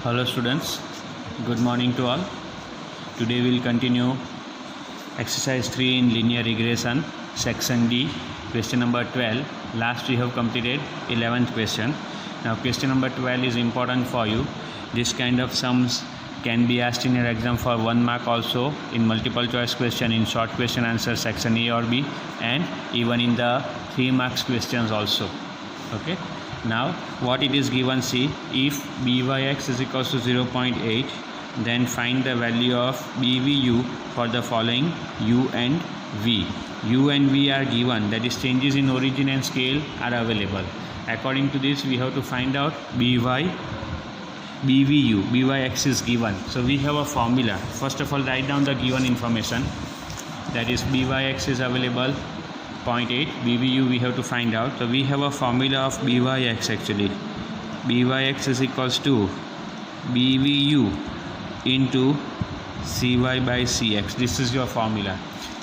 Hello students, good morning to all. Today we will continue exercise 3 in linear regression, section D, question number 12. Last we have completed 11th question. Now question number 12 is important for you. This kind of sums can be asked in your exam for 1 mark also, in multiple choice question, in short question answer section A or B, and even in the 3 marks questions also. Okay. Now what it is given, see, if byx is equals to 0.8, then find the value of bvu for the following u and v. U and v are given, that is changes in origin and scale are available. According to this we have to find out bvu. Byx is given, so we have a formula. First of all, write down the given information, that is byx is available 0.8, bvu we have to find out. So we have a formula of byx actually. Byx is equals to bvu into cy by cx. This is your formula.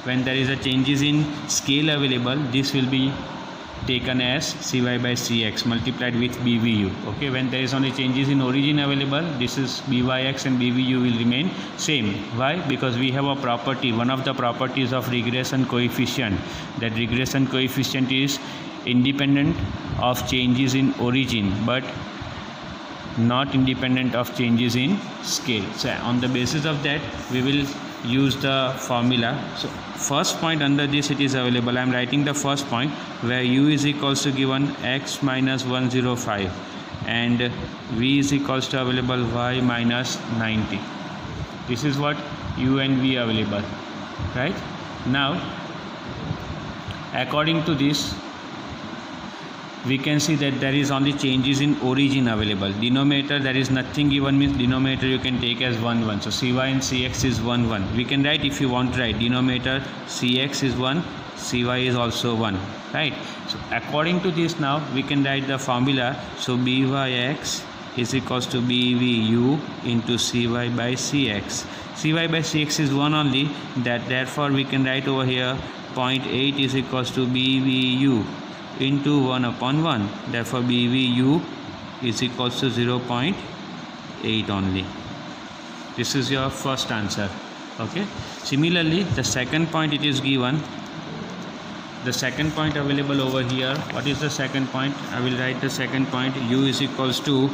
When there is a changes in scale available, this will be taken as cy by cx multiplied with bvu. Okay, when there is only changes in origin available, this is byx and bvu will remain same. Why? Because we have a property, one of the properties of regression coefficient, that regression coefficient is independent of changes in origin but not independent of changes in scale. So on the basis of that we will use the formula. So first point under this it is available. I am writing the first point where u is equals to given x minus 105 and v is equals to available y minus 90. This is what u and v available, right? Now according to this we can see that there is only changes in origin available. Denominator there is nothing given, means denominator you can take as 1 1. So cy and cx is 1 1. We can write, if you want to write, denominator cx is 1, cy is also 1, right? So according to this now we can write the formula. So byx is equals to bvu into cy by cx. Cy by cx is 1 only, that therefore we can write over here 0.8 is equals to bvu into 1 upon 1. Therefore bvu is equals to 0.8 only. This is your first answer. Okay. Similarly the second point it is given. The second point available over here. What is the second point? I will write the second point. U is equals to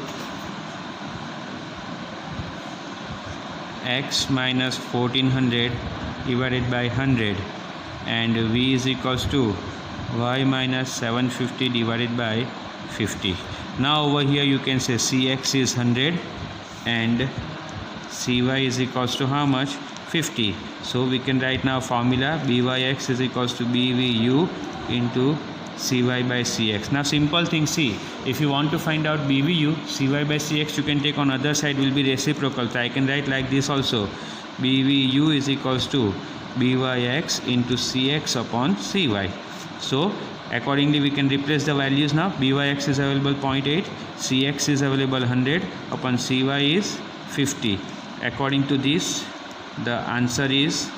x minus 1400 divided by 100 and v is equals to y minus 750 divided by 50. Now over here you can say cx is 100 and cy is equals to how much? 50. So we can write now formula byx is equals to bvu into cy by cx. Now simple thing, see, if you want to find out bvu, cy by cx you can take on other side will be reciprocal. So I can write like this also, bvu is equals to byx into cx upon cy. So accordingly we can replace the values now. Byx is available 0.8, cx is available 100 upon cy is 50. According to this the answer is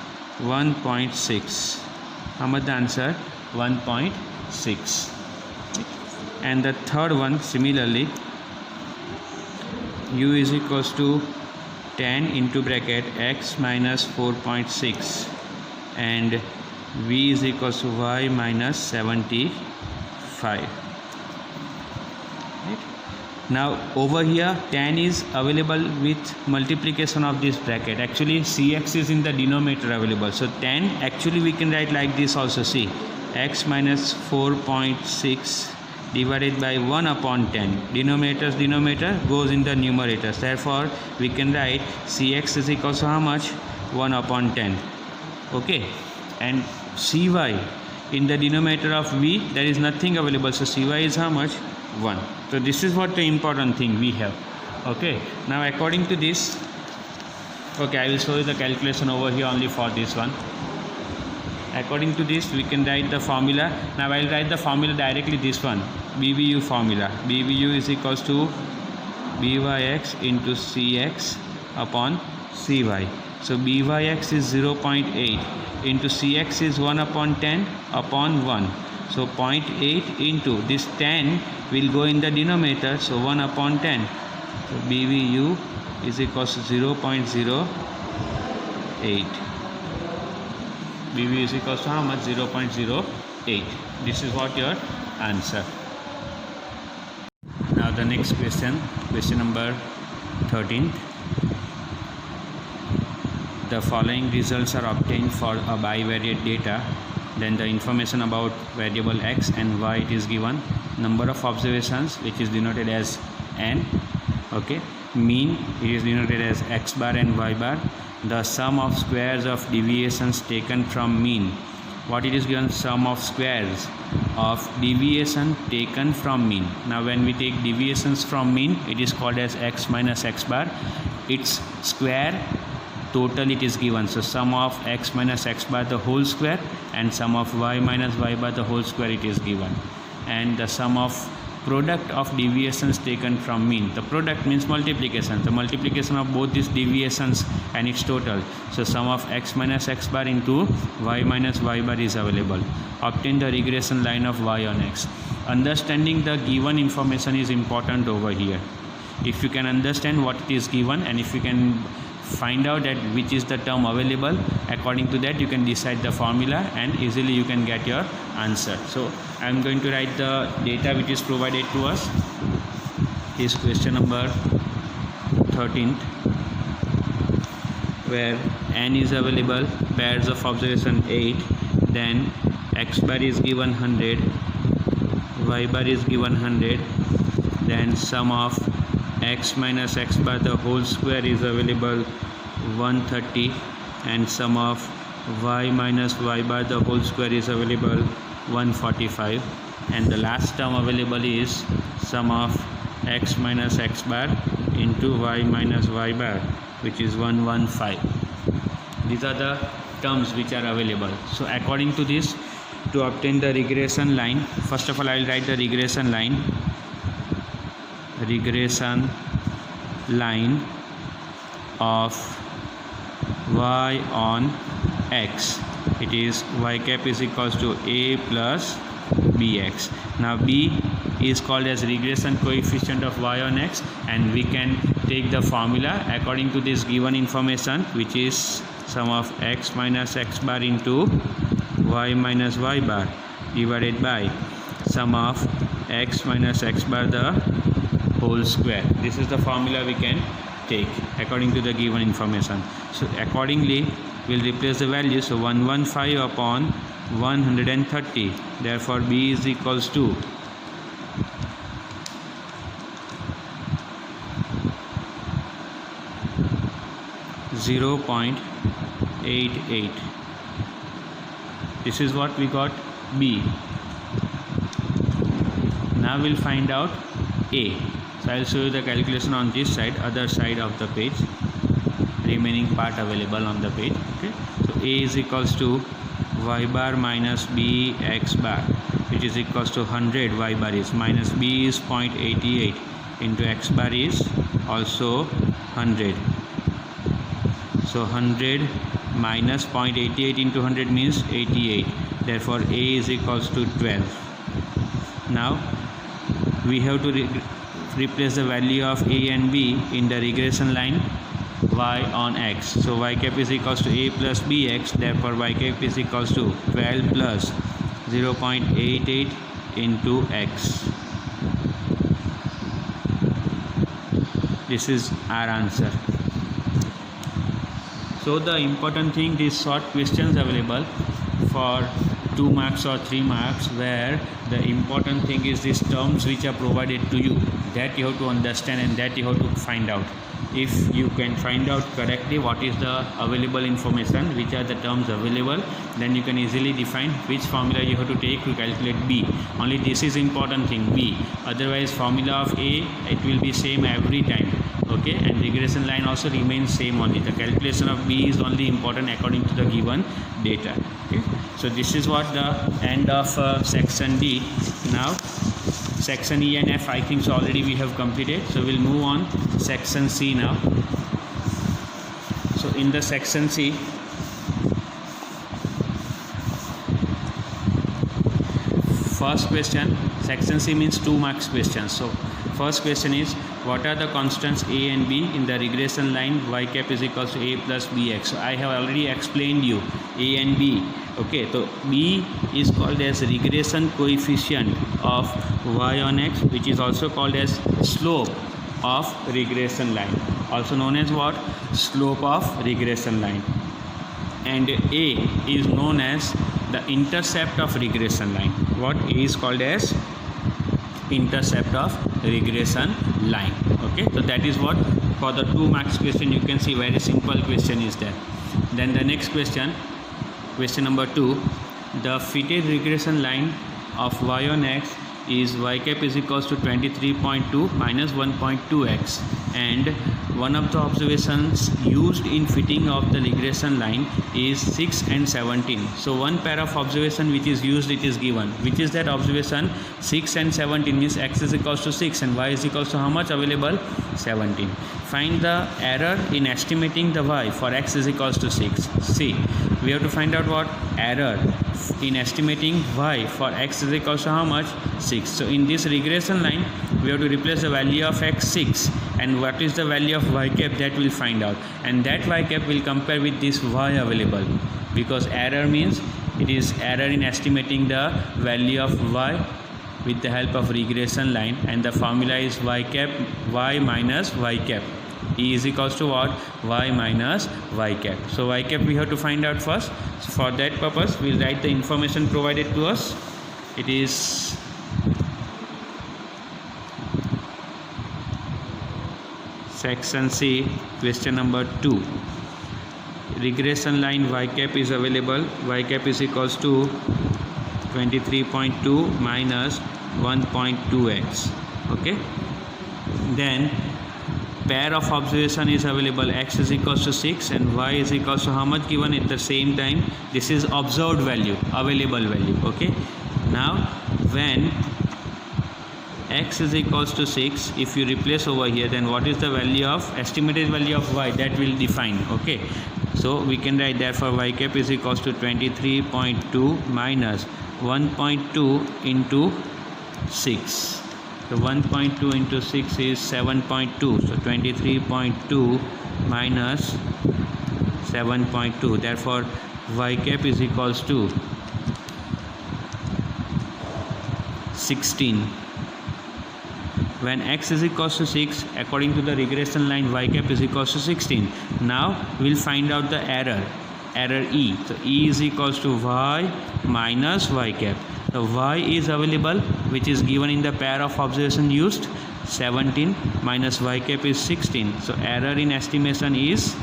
1.6. How much the answer? 1.6. And the third one, similarly, u is equals to 10 into bracket x minus 4.6 and v is equals to y minus 75. Right? Now over here 10 is available with multiplication of this bracket. Actually cx is in the denominator available. So 10 actually we can write like this also. See, x minus 4.6 divided by 1 upon 10. Denominator goes in the numerators. Therefore we can write cx is equals to how much? 1 upon 10. Okay. And cy in the denominator of v there is nothing available, so cy is how much? 1. So this is what the important thing we have. Okay, now according to this, okay, I will show you the calculation over here only for this one. According to this we can write the formula. Now I will write the formula directly, this one, bvu formula. Bvu is equals to byx into cx upon cy. So byx is 0.8 into cx is 1 upon 10 upon 1. So 0.8 into this 10 will go in the denominator, so 1 upon 10. So BVU is equals to 0.08. BVU is equals to how much? 0.08. This is what your answer. Now the next question number 13. The following results are obtained for a bivariate data. Then the information about variable x and y it is given. Number of observations, which is denoted as n. Okay. Mean, it is denoted as x bar and y bar. The sum of squares of deviations taken from mean. What it is given? Sum of squares of deviation taken from mean. Now when we take deviations from mean, it is called as x minus x bar. Its square total it is given. So sum of x minus x bar the whole square and sum of y minus y bar the whole square it is given. And the sum of product of deviations taken from mean. The product means multiplication. The multiplication of both these deviations and its total. So sum of x minus x bar into y minus y bar is available. Obtain the regression line of y on x. Understanding the given information is important over here. If you can understand what it is given and if you can find out that which is the term available, according to that you can decide the formula and easily you can get your answer. So I am going to write the data which is provided to us. Is question number 13, where n is available, pairs of observation 8, then x bar is given 100, y bar is given 100, then sum of x minus x bar the whole square is available 130, and sum of y minus y bar the whole square is available 145, and the last term available is sum of x minus x bar into y minus y bar, which is 115. These are the terms which are available. So according to this, to obtain the regression line, first of all I will write the regression line of y on x. It is y cap is equals to a plus bx. Now b is called as regression coefficient of y on x, and we can take the formula according to this given information, which is sum of x minus x bar into y minus y bar divided by sum of x minus x bar the whole square. This is the formula we can take according to the given information. So accordingly we'll replace the value. So 115 upon 130, therefore b is equals to 0.88. This is what we got, b. Now we'll find out a. So I'll show you the calculation on this side, other side of the page, remaining part available on the page. Okay, so a is equals to y bar minus b x bar, which is equals to 100. Y bar is minus b is 0.88 into x bar is also 100. So 100 minus 0.88 into 100 means 88. Therefore a is equals to 12. Now we have to replace the value of a and b in the regression line y on x. So y cap is equals to a plus bx, therefore y cap is equals to 12 plus 0.88 into x. This is our answer. So the important thing, these short questions available for 2 marks or 3 marks, where the important thing is these terms which are provided to you, that you have to understand and that you have to find out. If you can find out correctly what is the available information, which are the terms available, then you can easily define which formula you have to take to calculate b. Only this is important thing, b. Otherwise formula of a, it will be same every time. Okay, and regression line also remains same only. The calculation of b is only important according to the given data. Okay, so this is what the end of section D. Now section E and F I think so already we have completed, so we'll move on section C now. So in the section C, first question, section C means 2 marks question. So First question is, what are the constants a and b in the regression line y cap is equals to a plus bx? So I have already explained you a and b. Okay, so b is called as regression coefficient of y on x, which is also called as slope of regression line, also known as what? Slope of regression line. And a is known as the intercept of regression line. What? A is called as intercept of regression line. Okay, so that is what for the 2 marks question. You can see very simple question is there. Then the next question number 2, the fitted regression line of y on x is y cap is equals to 23.2 minus 1.2x, and one of the observations used in fitting of the regression line is 6 and 17. So one pair of observation which is used, it is given. Which is that observation? 6 and 17 means x is equals to 6 and y is equals to how much available? 17. Find the error in estimating the y for x is equals to 6. See, we have to find out what? Error in estimating y for x is equals to how much? 6. So in this regression line, we have to replace the value of x 6, and what is the value of y cap, that will find out, and that y cap will compare with this y available, because error means it is error in estimating the value of y with the help of regression line, and the formula is y cap y minus y cap. E is equals to what? Y minus y cap. So y cap we have to find out first. So for that purpose, we'll write the information provided to us. It is section C, question number 2. Regression line y cap is available. Y cap is equals to 23.2 minus 1.2x. Okay. Then pair of observation is available, x is equals to 6 and y is equals to how much given at the same time? This is observed value, available value. Okay. Now when x is equals to 6, if you replace over here, then what is the value of estimated value of y? That will define. Okay. So we can write therefore y cap is equals to 23.2 minus 1.2 into 6. So 1.2 into 6 is 7.2. So 23.2 minus 7.2. Therefore y cap is equals to 16. When x is equals to 6, according to the regression line, y cap is equals to 16. Now we'll find out the error E. So E is equals to y minus y cap. The y is available, which is given in the pair of observation used, 17 minus y cap is 16. So error in estimation is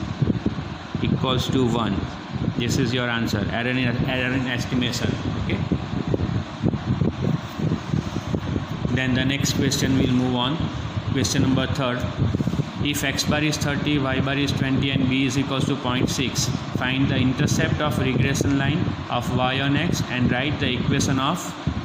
equals to 1. This is your answer. Error in estimation. Okay. Then the next question we'll move on. Question number 3. If x bar is 30, y bar is 20 and b is equals to 0.6, find the intercept of regression line of y on x and write the equation of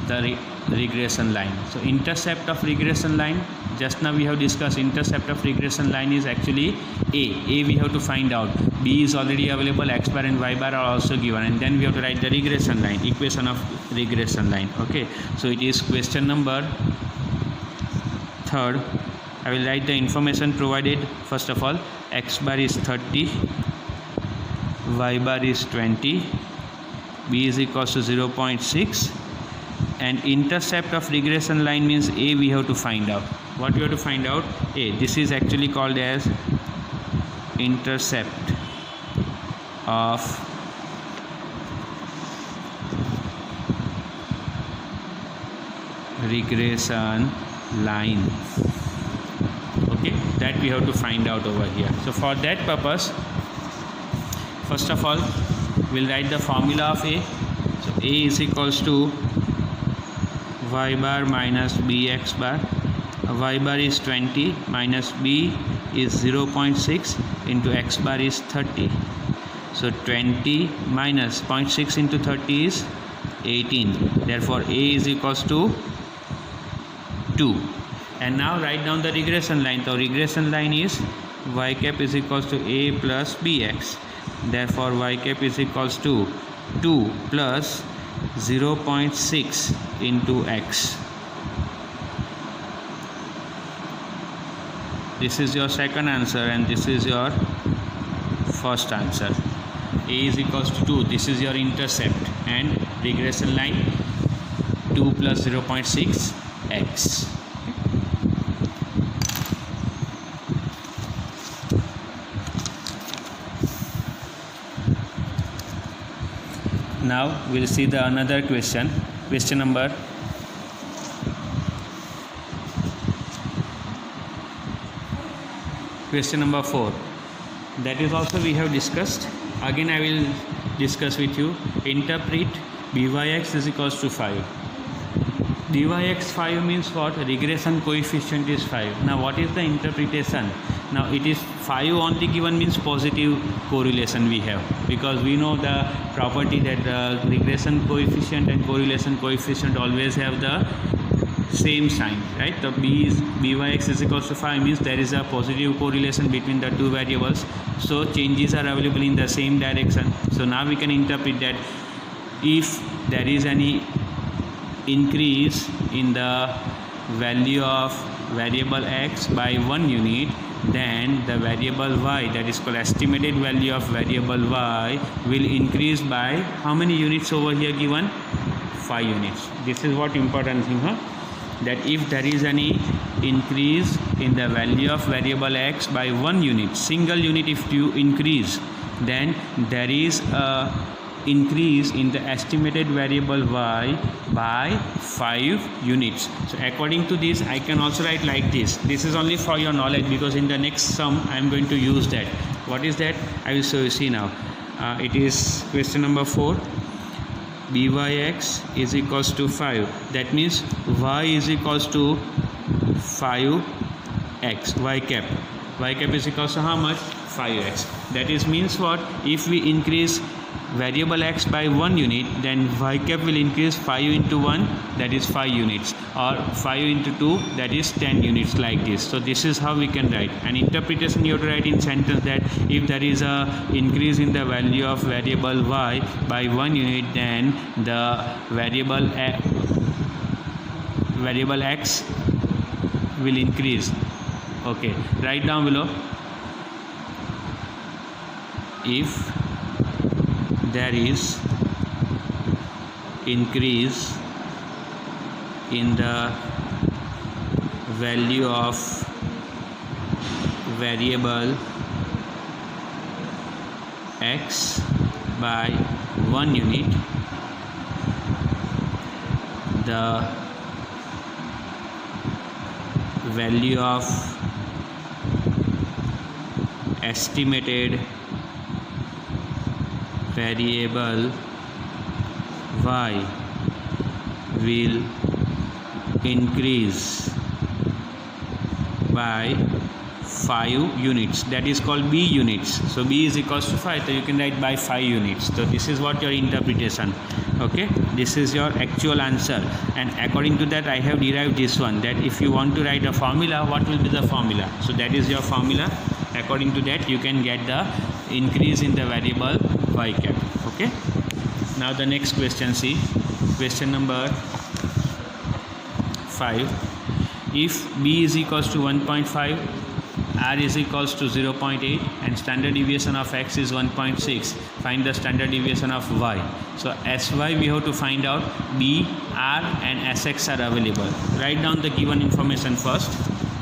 the regression line. So intercept of regression line, just now we have discussed intercept of regression line is actually a we have to find out, b is already available, x bar and y bar are also given, and then we have to write the regression line, equation of regression line. Okay, so it is question number 3. I will write the information provided. First of all, x bar is 30, y bar is 20, b is equals to 0.6, and intercept of regression line means a we have to find out. What we have to find out? A. This is actually called as intercept of regression line. Okay, that we have to find out over here. So for that purpose, first of all, we'll write the formula of A. So A is equals to y bar minus bx bar. Y bar is 20 minus b is 0.6 into x bar is 30. So 20 minus 0.6 into 30 is 18. Therefore A is equals to 2. And now write down the regression line. So regression line is y cap is equals to a plus bx. Therefore y cap is equals to 2 plus 0.6 into x. this is your second answer and this is your first answer. A is equals to 2, this is your intercept, and regression line 2 plus 0.6 x. Now we'll see the another question. Question number 4. That is also we have discussed. Again I will discuss with you. Interpret byx is equals to 5. Dyx 5 means what? Regression coefficient is 5. Now what is the interpretation? Now it is 5 only given means positive correlation we have, because we know the property that the regression coefficient and correlation coefficient always have the same sign, right? So byx is equals to 5 means there is a positive correlation between the two variables, so changes are available in the same direction. So now we can interpret that if there is any increase in the value of variable x by 1 unit, then the variable y, that is called estimated value of variable y, will increase by how many units over here given? 5 units. This is what important thing, that if there is any increase in the value of variable x by 1 unit, single unit if you increase, then there is a increase in the estimated variable y by 5 units. So according to this I can also write like this. This is only for your knowledge, because in the next sum I am going to use that. What is that? I will show you. See now. It is question number 4. Byx is equals to 5. That means y is equals to 5x. Y cap is equals to how much? 5x. That is means what? If we increase variable x by 1 unit, then y cap will increase 5 into 1, that is 5 units, or 5 into 2, that is 10 units, like this. So this is how we can write. An interpretation you have to write in sentence that if there is a increase in the value of variable y by 1 unit, then the variable x will increase. Okay, write down below. If there is increase in the value of variable x by 1 unit, the value of estimated variable y will increase by 5 units. That is called b units. So b is equals to 5, so you can write by 5 units. So this is what your interpretation. Okay, this is your actual answer, and according to that I have derived this one, that if you want to write a formula, what will be the formula? So that is your formula. According to that you can get the increase in the variable y cap. Okay, now the next question. See question number 5. If b is equals to 1.5, r is equals to 0.8, and standard deviation of x is 1.6, find the standard deviation of y. So sy we have to find out. B, r and sx are available. Write down the given information first,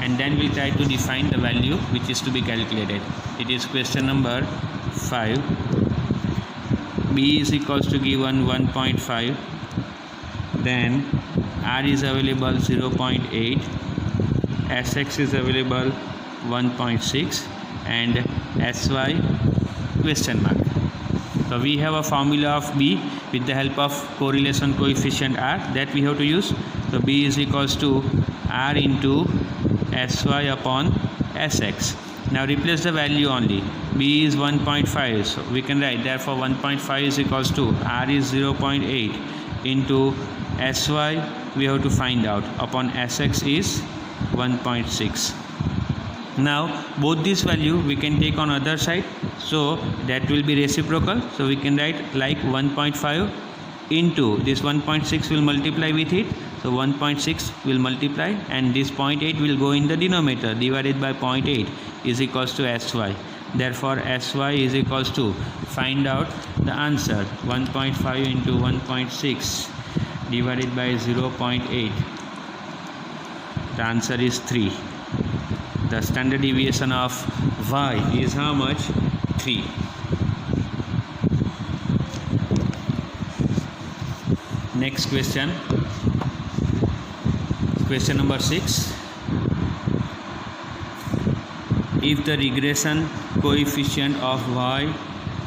and then we'll try to define the value which is to be calculated. It is question number 5. B is equals to given 1.5, then r is available 0.8, sx is available 1.6, and sy question mark. So we have a formula of b with the help of correlation coefficient r that we have to use. So b is equals to r into sy upon sx. Now replace the value only. B is 1.5, so we can write therefore 1.5 is equals to r is 0.8 into sy we have to find out upon sx is 1.6. Now both this value we can take on other side, so that will be reciprocal. So we can write like 1.5 into this 1.6 will multiply with it, so 1.6 will multiply, and this 0.8 will go in the denominator, divided by 0.8 is equals to sy. Therefore sy is equals to, find out the answer, 1.5 into 1.6 divided by 0.8. The answer is 3. The standard deviation of y is how much? 3. Next question. Question number 6. If the regression coefficient of y,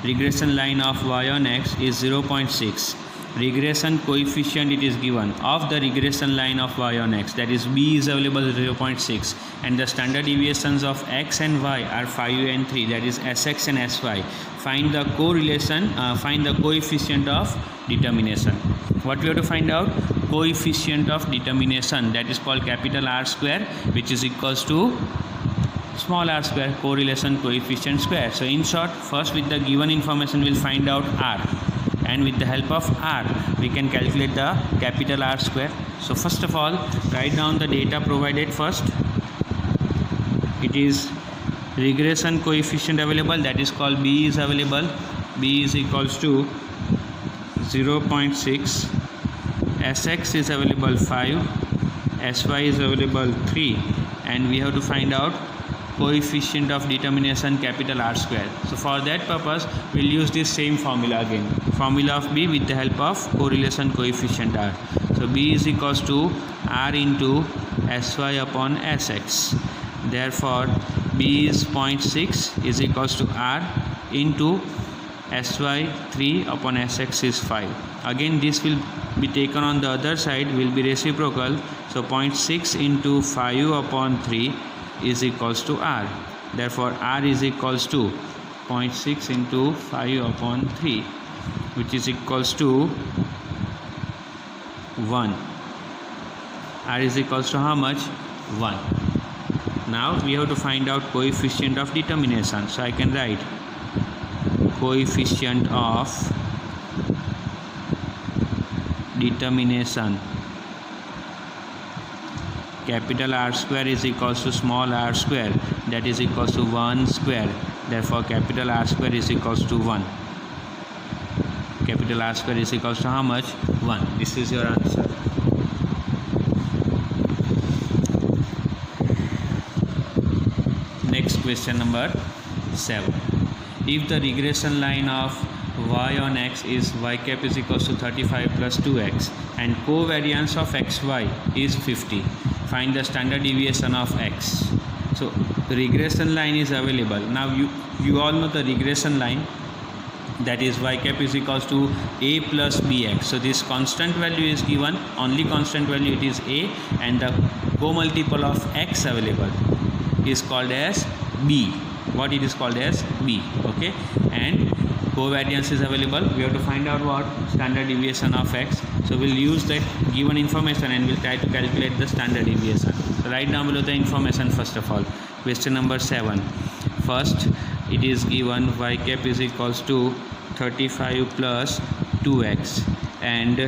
regression line of y on x is 0.6, regression coefficient it is given of the regression line of y on x, that is b is available 0.6, and the standard deviations of x and y are 5 and 3, that is sx and sy. Find the correlation, find the coefficient of determination. What we have to find out? Coefficient of determination, that is called capital R square, which is equals to small r square, correlation coefficient square. So in short, first with the given information we'll find out r, and with the help of r we can calculate the capital R square. So first of all, write down the data provided first. It is regression coefficient available, that is called b is available. B is equals to 0.6, sx is available 5, sy is available 3, and we have to find out coefficient of determination capital R square. So for that purpose we'll use this same formula again, formula of b with the help of correlation coefficient R. So b is equals to r into sy upon sx. Therefore b is 0.6 is equals to r into sy 3 upon sx is 5. Again this will be taken on the other side, will be reciprocal. So 0.6 into 5 upon 3 is equals to r. Therefore r is equals to 0.6 into 5 upon 3, which is equals to 1. R is equals to how much? 1. Now we have to find out coefficient of determination. So I can write coefficient of determination capital R square is equals to small r square, that is equals to 1 square. Therefore capital R square is equals to 1. Capital R square is equals to how much? 1. This is your answer. Next question number 7. If the regression line of y on x is y cap is equals to 35 plus 2x and covariance of xy is 50, find the standard deviation of x. So the regression line is available. Now you all know the regression line, that is y cap is equals to a plus bx. So this constant value is given, only constant value it is a, and the co-multiple of x available is called as b. What it is called as b. Okay, and covariance is available. We have to find out what? Standard deviation of x. So we'll use that given information and we'll try to calculate the standard deviation. So write down below the information first of all. Question number 7. First it is given y cap is equals to 35 plus 2x and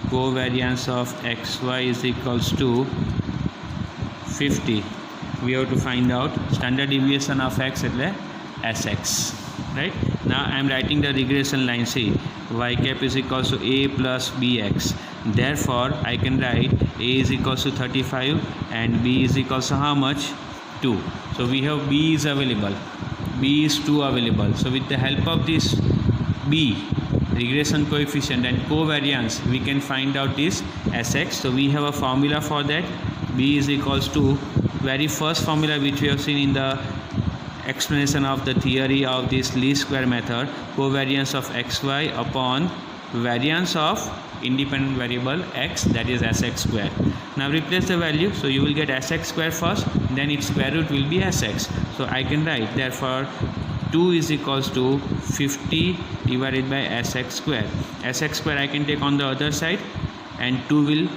covariance of xy is equals to 50. We have to find out standard deviation of x at sx. Right, now I am writing the regression line. See, y cap is equals to a plus bx. Therefore I can write a is equals to 35 and b is equals to how much? 2. So we have b is available, b is 2 available. So with the help of this b, regression coefficient and covariance, we can find out this sx. So we have a formula for that. B is equals to very first formula which we have seen in the explanation of the theory of this least square method, covariance of xy upon variance of independent variable x, that is sx square. Now replace the value, so you will get sx square first, then its square root will be sx. So I can write therefore 2 is equals to 50 divided by sx square. Sx square I can take on the other side and 2 will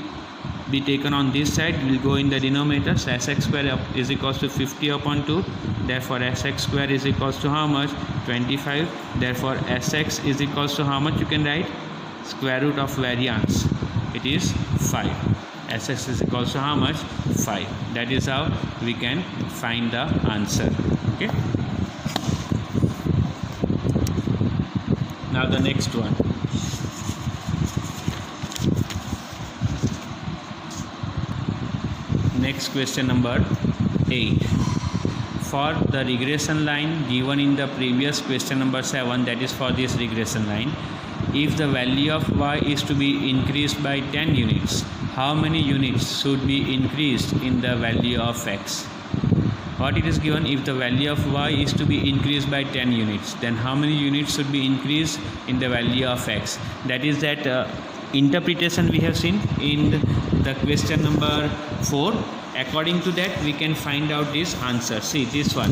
be taken on this side, will go in the denominator. So sx square is equals to 50 upon 2. Therefore sx square is equals to how much? 25. Therefore sx is equals to how much? You can write square root of variance, it is 5. Sx is equals to how much? 5. That is how we can find the answer. Okay. Now the next one. Next question number 8. For the regression line given in the previous question number 7, that is for this regression line, if the value of y is to be increased by 10 units, how many units should be increased in the value of x? What it is given, if the value of y is to be increased by 10 units, then how many units should be increased in the value of x? That is that interpretation we have seen in the question number 4. According to that, we can find out this answer. See this one.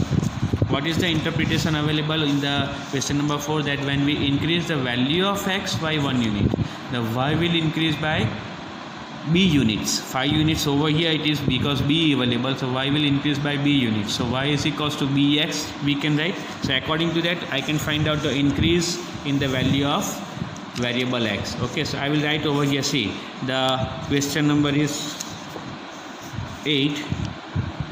What is the interpretation available in the question number 4? That when we increase the value of x by 1 unit, the y will increase by b units. 5 units over here it is because b available, so y will increase by b units. So y is equals to bx, we can write. So according to that, I can find out the increase in the value of variable x. Okay, so I will write over here. See, the question number is 8.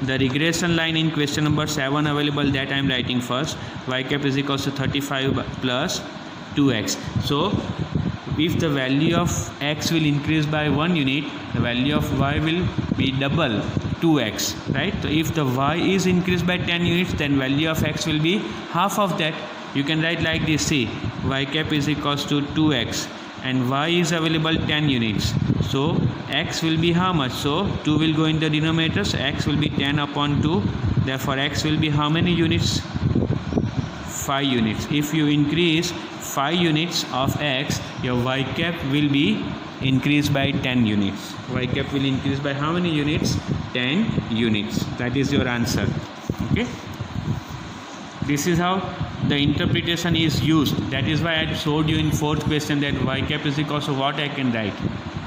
The regression line in question number 7 available, that I am writing first. Y cap is equals to 35 plus 2x. So if the value of x will increase by 1 unit, the value of y will be double, 2x, right? So if the y is increased by 10 units, then value of x will be half of that. You can write like this. See, y cap is equals to 2x and y is available 10 units. So x will be how much? So 2 will go in the denominator, so x will be 10 upon 2. Therefore x will be how many units? 5 units. If you increase 5 units of x, your y cap will be increased by 10 units. Y cap will increase by how many units? 10 units. That is your answer. Okay. This is how the interpretation is used. That is why I showed you in 4th question that y cap is equals to what I can write,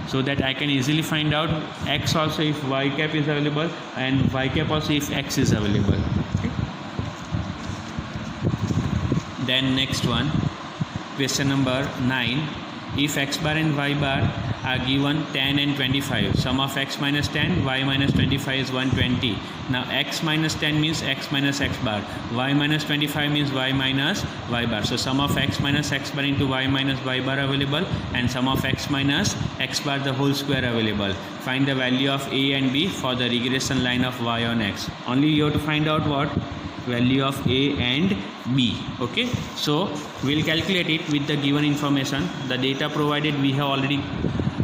so that I can easily find out x also if y cap is available and y cap also if x is available. Okay. Then next one, question number 9. If x bar and y bar are given 10 and 25, sum of x minus 10, y minus 25 is 120. Now x minus 10 means x minus x bar, y minus 25 means y minus y bar. So sum of x minus x bar into y minus y bar available, and sum of x minus x bar the whole square available. Find the value of a and b for the regression line of y on x. Only you have to find out what? Value of a and b. Okay, so we'll calculate it with the given information. The data provided, we have already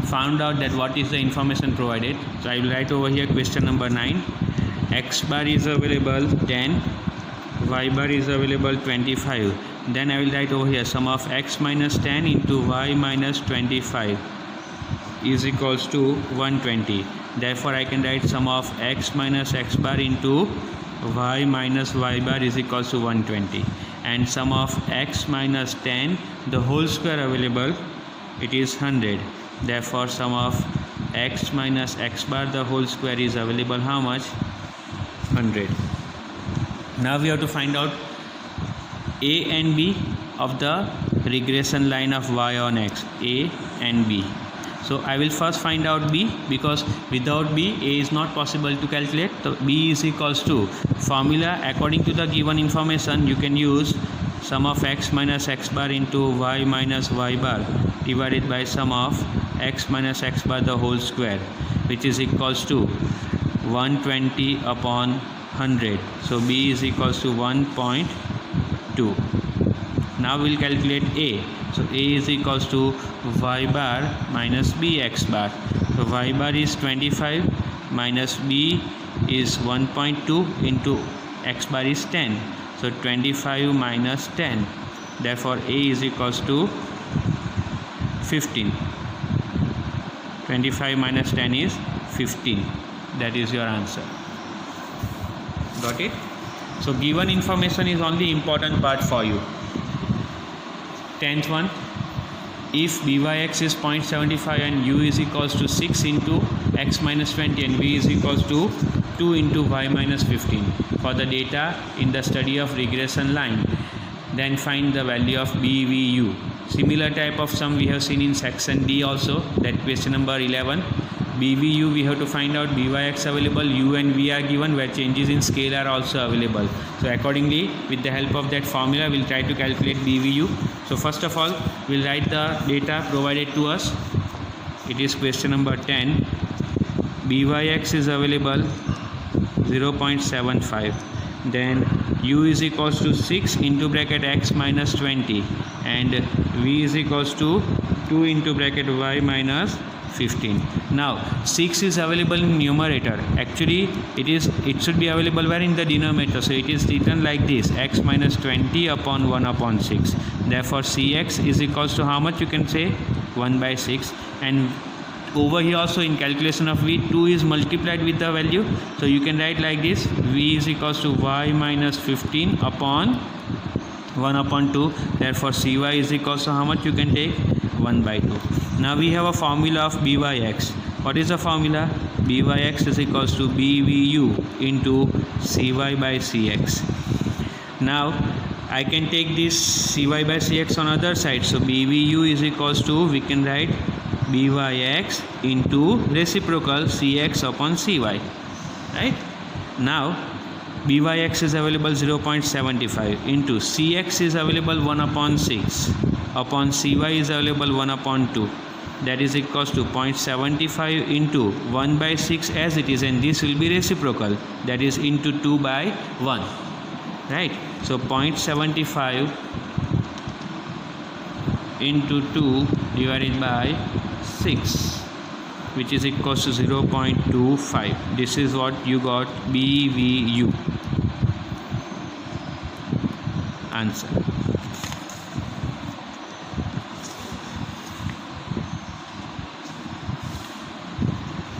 found out that what is the information provided. So I will write over here question number 9. X bar is available 10, y bar is available 25. Then I will write over here sum of x minus 10 into y minus 25 is equals to 120. Therefore I can write sum of x minus x bar into y minus y bar is equals to 120, and sum of x minus 10 the whole square available, it is 100. Therefore sum of x minus x bar the whole square is available how much? 100. Now we have to find out a and b of the regression line of y on x, a and b. So I will first find out b, because without b a is not possible to calculate. So b is equals to formula according to the given information. You can use sum of x minus x bar into y minus y bar divided by sum of x minus x bar the whole square, which is equals to 120 upon 100. So b is equals to 1.2. Now we'll calculate a. So a is equals to y bar minus bx bar. So y bar is 25 minus b is 1.2 into x bar is 10. So 25 minus 10. Therefore a is equals to 15. 25 minus 10 is 15. That is your answer. Got it? So given information is only important part for you. 10th one, if byx is 0.75 and u is equals to 6 into x minus 20 and v is equals to 2 into y minus 15 for the data in the study of regression line, then find the value of bvu. Similar type of sum we have seen in section D also, that question number 11. BVU we have to find out, BYX available, U and V are given, where changes in scale are also available. So accordingly, with the help of that formula, we'll try to calculate BVU. So first of all, we'll write the data provided to us. It is question number 10. BYX is available 0.75. Then U is equals to 6 into bracket X minus 20, and V is equals to 2 into bracket Y minus 15. Now 6 is available in numerator. Actually it should be available where? In the denominator. So it is written like this: x minus 20 upon 1 upon 6. Therefore Cx is equals to how much? You can say 1 by 6. And over here also, in calculation of V, 2 is multiplied with the value. So you can write like this: V is equals to y minus 15 upon 1 upon 2. Therefore Cy is equals to how much? You can take 1 by 2. Now we have a formula of Byx. What is the formula? Byx is equals to BVU into Cy by Cx. Now I can take this Cy by Cx on other side. So BVU is equals to, we can write Byx into reciprocal Cx upon Cy. Right? Now Byx is available 0.75 into Cx is available 1 upon 6 upon Cy is available 1 upon 2. That is equals to 0.75 into 1 by 6 as it is, and this will be reciprocal, that is into 2 by 1. Right? So 0.75 into 2 divided by 6, which is equals to 0.25. This is what you got, BVU. Answer.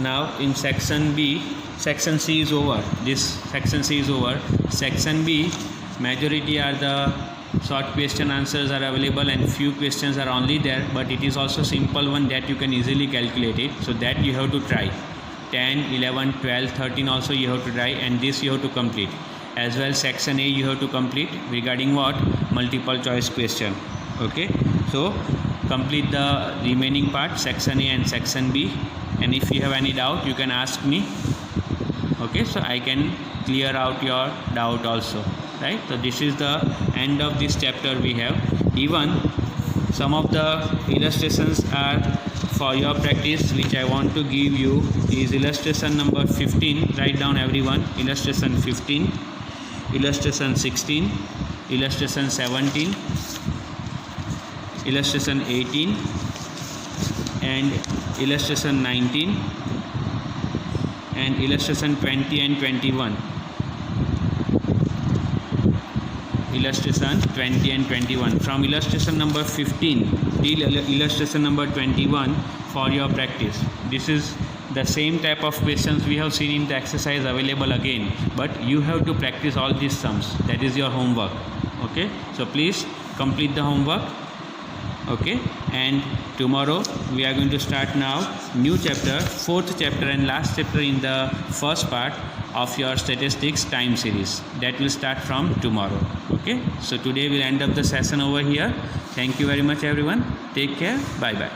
Now in section B, section C is over. This section C is over. Section B, majority are the short question answers are available, and few questions are only there, but it is also simple one that you can easily calculate it. So that you have to try. 10, 11, 12, 13 also you have to try, and this you have to complete. As well section A you have to complete regarding what? Multiple choice question. Okay. So complete the remaining part, section A and section B, and if you have any doubt you can ask me. Okay. So I can clear out your doubt also. Right. So this is the end of this chapter we have. Even some of the illustrations are for your practice, which I want to give you, is illustration number 15. Write down everyone. Illustration 15, illustration 16, illustration 17, illustration 18, and illustration 19, and illustration 20 and 21. Illustration 20 and 21. From illustration number 15 till illustration number 21 for your practice. This is the same type of questions we have seen in the exercise available again, but you have to practice all these sums. That is your homework. Okay. So please complete the homework. Okay. And tomorrow we are going to start now new chapter, fourth chapter and last chapter in the first part of your statistics time series. That will start from tomorrow. Okay. So today we'll end up the session over here. Thank you very much everyone. Take care. Bye bye.